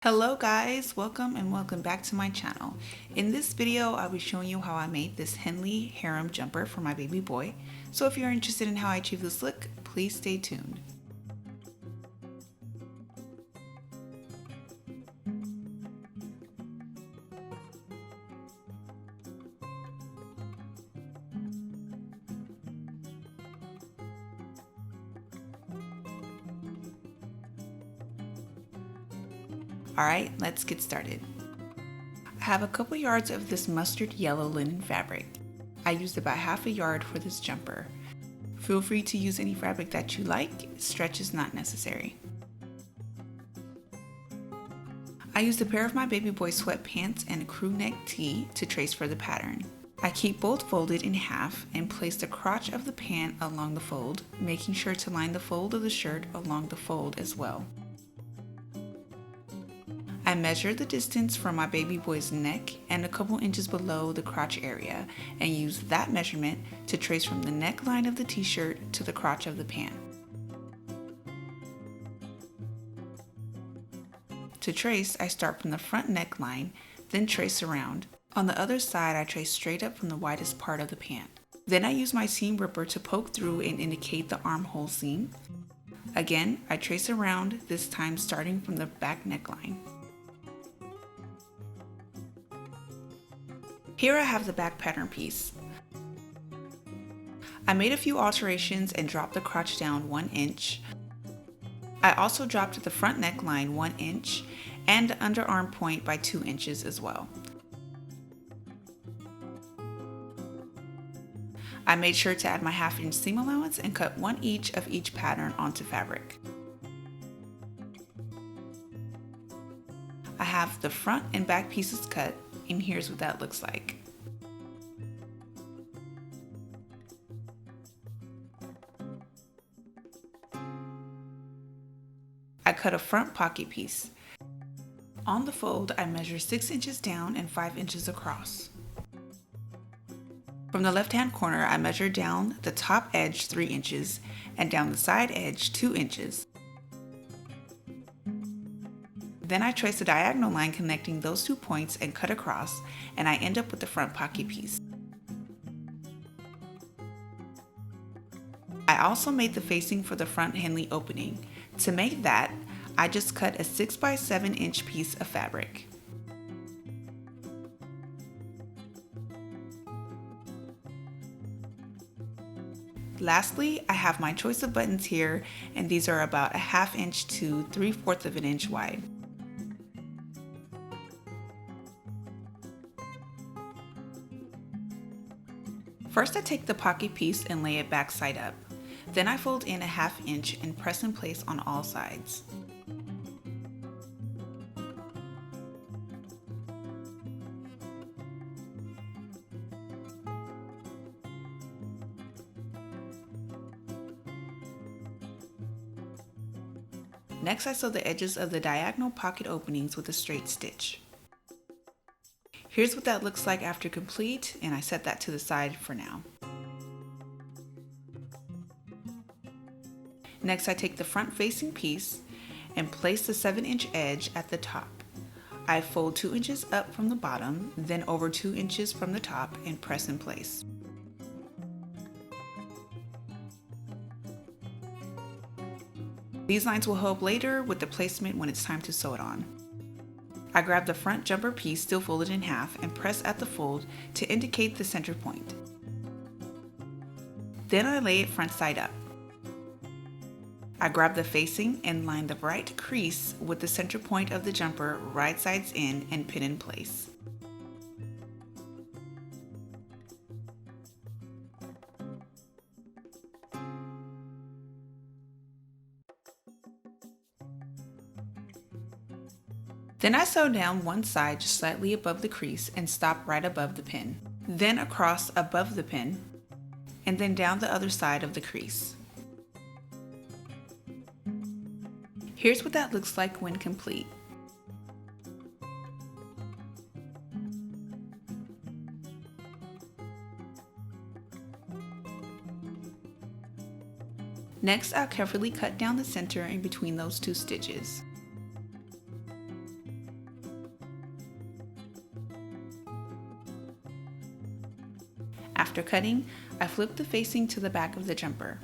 Hello guys, welcome and welcome back to my channel. In this video, I'll be showing you how I made this Henley harem jumper for my baby boy. So if you're interested in how I achieve this look, please stay tuned. Alright, let's get started. I have a couple yards of this mustard yellow linen fabric. I used about half a yard for this jumper. Feel free to use any fabric that you like, stretch is not necessary. I used a pair of my baby boy sweatpants and a crew neck tee to trace for the pattern. I keep both folded in half and place the crotch of the pant along the fold, making sure to line the fold of the shirt along the fold as well. I measured the distance from my baby boy's neck and a couple inches below the crotch area and used that measurement to trace from the neckline of the t-shirt to the crotch of the pant. To trace, I start from the front neckline, then trace around. On the other side, I trace straight up from the widest part of the pant. Then I use my seam ripper to poke through and indicate the armhole seam. Again, I trace around, this time starting from the back neckline. Here I have the back pattern piece. I made a few alterations and dropped the crotch down 1 inch. I also dropped the front neckline 1 inch and the underarm point by 2 inches as well. I made sure to add my 1/2 inch seam allowance and cut 1 each of each pattern onto fabric. I have the front and back pieces cut, and here's what that looks like. I cut a front pocket piece. On the fold, I measure 6 inches down and 5 inches across. From the left-hand corner, I measure down the top edge 3 inches and down the side edge 2 inches. Then I trace a diagonal line connecting those 2 points and cut across, and I end up with the front pocket piece. I also made the facing for the front Henley opening. To make that, I just cut a 6 by 7 inch piece of fabric. Lastly, I have my choice of buttons here, and these are about a 1/2 inch to 3/4 of an inch wide. First, I take the pocket piece and lay it back side up. Then I fold in a 1/2 inch and press in place on all sides. Next, I sew the edges of the diagonal pocket openings with a straight stitch. Here's what that looks like after complete, and I set that to the side for now. Next, I take the front facing piece and place the 7 inch edge at the top. I fold 2 inches up from the bottom, then over 2 inches from the top and press in place. These lines will help later with the placement when it's time to sew it on. I grab the front jumper piece still folded in half and press at the fold to indicate the center point. Then I lay it front side up. I grab the facing and line the right crease with the center point of the jumper right sides in and pin in place. Then I sew down one side just slightly above the crease and stop right above the pin. Then across above the pin, and then down the other side of the crease. Here's what that looks like when complete. Next, I'll carefully cut down the center in between those 2 stitches. After cutting, I flip the facing to the back of the jumper.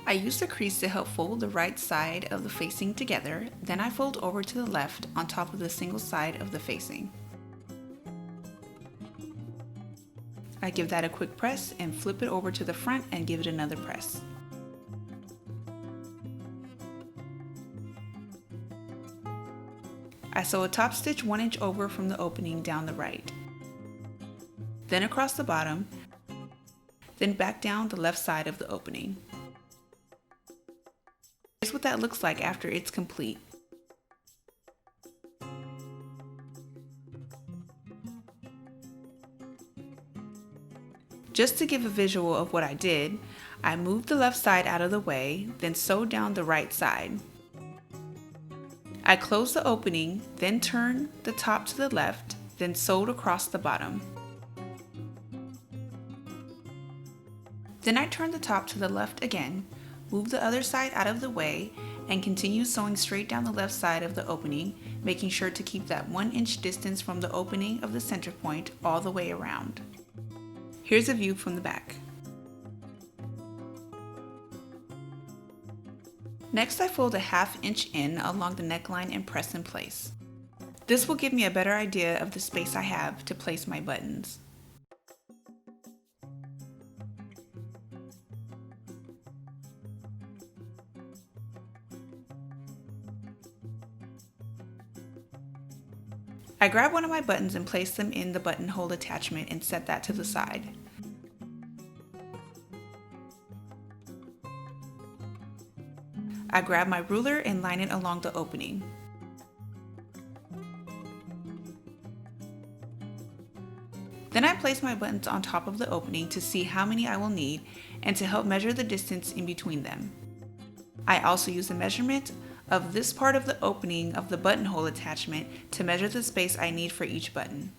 I use the crease to help fold the right side of the facing together, then I fold over to the left on top of the single side of the facing. I give that a quick press and flip it over to the front and give it another press. I sew a top stitch 1 inch over from the opening down the right, then across the bottom, then back down the left side of the opening. Here's what that looks like after it's complete. Just to give a visual of what I did, I moved the left side out of the way, then sewed down the right side. I closed the opening, then turned the top to the left, then sewed across the bottom. Then I turned the top to the left again, moved the other side out of the way, and continued sewing straight down the left side of the opening, making sure to keep that 1 inch distance from the opening of the center point all the way around. Here's a view from the back. Next, I fold a 1/2 inch in along the neckline and press in place. This will give me a better idea of the space I have to place my buttons. I grab one of my buttons and place them in the buttonhole attachment and set that to the side. I grab my ruler and line it along the opening. Then I place my buttons on top of the opening to see how many I will need and to help measure the distance in between them. I also use the measurement of this part of the opening of the buttonhole attachment to measure the space I need for each button.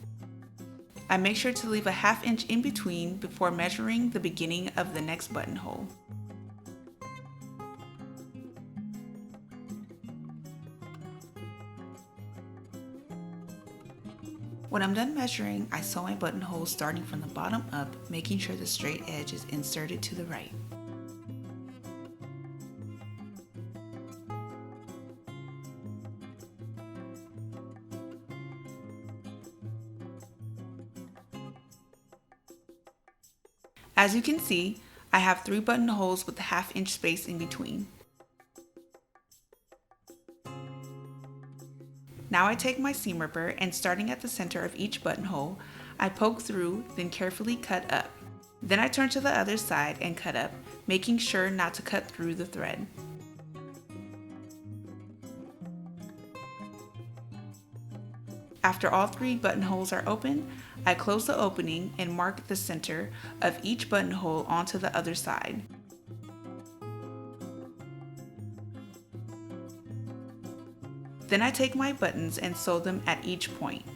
I make sure to leave a 1/2 inch in between before measuring the beginning of the next buttonhole. When I'm done measuring, I sew my buttonhole starting from the bottom up, making sure the straight edge is inserted to the right. As you can see, I have 3 buttonholes with a 1/2 inch space in between. Now I take my seam ripper and starting at the center of each buttonhole, I poke through, then carefully cut up. Then I turn to the other side and cut up, making sure not to cut through the thread. After all 3 buttonholes are open, I close the opening and mark the center of each buttonhole onto the other side. Then I take my buttons and sew them at each point.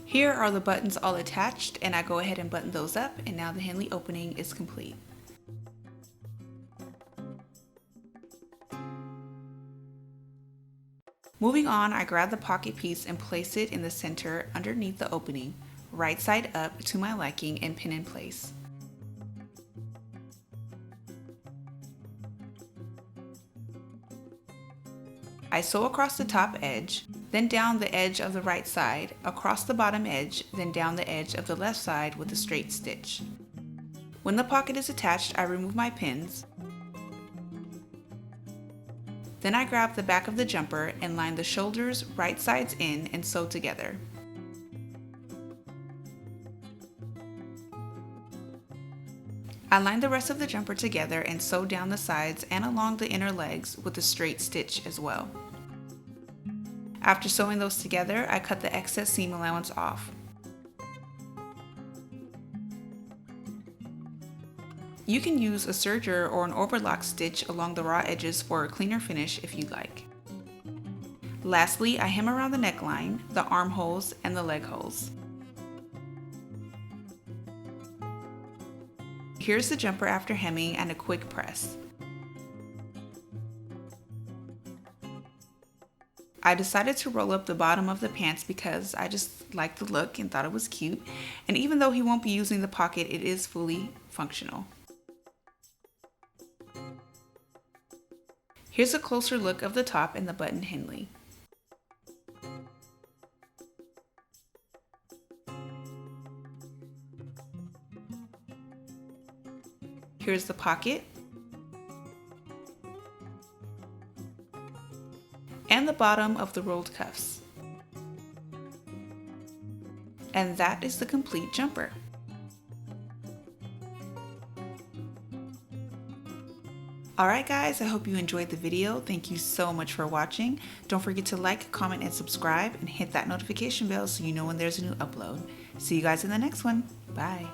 Here are the buttons all attached, and I go ahead and button those up, and now the Henley opening is complete. Moving on, I grab the pocket piece and place it in the center underneath the opening, right side up to my liking, and pin in place. I sew across the top edge, then down the edge of the right side, across the bottom edge, then down the edge of the left side with a straight stitch. When the pocket is attached, I remove my pins. Then I grab the back of the jumper and line the shoulders right sides in and sew together. I line the rest of the jumper together and sew down the sides and along the inner legs with a straight stitch as well. After sewing those together, I cut the excess seam allowance off. You can use a serger or an overlock stitch along the raw edges for a cleaner finish if you'd like. Lastly, I hem around the neckline, the armholes, and the leg holes. Here's the jumper after hemming and a quick press. I decided to roll up the bottom of the pants because I just liked the look and thought it was cute. And even though he won't be using the pocket, it is fully functional. Here's a closer look of the top and the button Henley. Here's the pocket and the bottom of the rolled cuffs. And that is the complete jumper. Alright guys, I hope you enjoyed the video. Thank you so much for watching. Don't forget to like, comment, and subscribe, and hit that notification bell so you know when there's a new upload. See you guys in the next one. Bye.